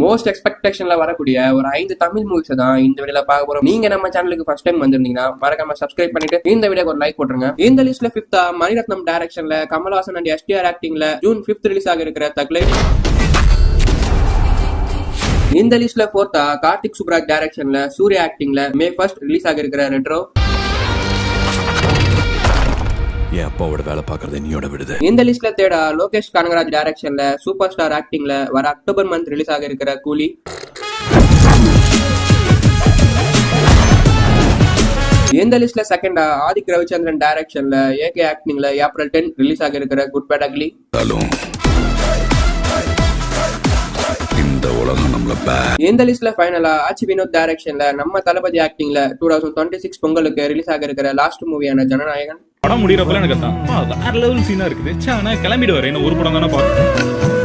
Most எக்ஸ்பெக்டேஷன்ல வரக்கூடிய ஒரு 5 Tamil movies தான் இந்த வீடியோல பார்க்க போறோம். நீங்க நம்ம சேனலுக்கு ஃபர்ஸ்ட் டைம் வந்திருந்தீங்கன்னா மறக்காம சப்ஸ்கிரைப் பண்ணிட்டு இந்த வீடியோக்கு ஒரு லைக் போட்டுருங்க. இந்த லிஸ்ட்ல 5th மணிரத்னம் டைரக்ஷன்ல கமல்ஹாசன் அண்ட் STR ஆக்டிங்ல ஜூன் 5th ரிலீஸ் ஆக இருக்கிற தக்லைஃப். இந்த லிஸ்ட்ல 4th கார்த்திக் சுப்ராஜ் டைரக்ஷன்ல சூர்யா ஆக்டிங்ல மே 1st ரிலீஸ் ஆக இருக்கிற ரெட்ரோ. என் அப்பாவோட வேலை பார்க்கறது என்னையோட விடுது. இந்த லிஸ்ட்ல 3rd லோகேஷ் கனகராஜ் டைரக்ஷன்ல சூப்பர் ஸ்டார் ஆக்டிங்ல வர அக்டோபர் மந்த் ரிலீஸ் ஆக இருக்கிற கூலி. இந்த லிஸ்ட்ல 2nd ஆதிக் ரவிச்சந்திரன் டைரக்ஷன்ல AK ஆக்டிங்ல ஏப்ரல் 10 ரிலீஸ் ஆக இருக்கிற குட் பேட் அக்லி. இந்த லிஸ்ட்ல ஃபைனலா ஆச்சி வினோத் டைரக்ஷன்ல நம்ம தளபதி ஆக்டிங்ல 2026 பொங்கலுக்கு ரிலீஸ் ஆக இருக்கிற லாஸ்ட் மூவியான ஜனநாயகன். படம் முடியறப்பல எனக்கு வேற லெவல் சீனா இருக்குது. கிளம்பிடுவாரு, என்ன ஒரு படம் தானே பார்க்கணும்.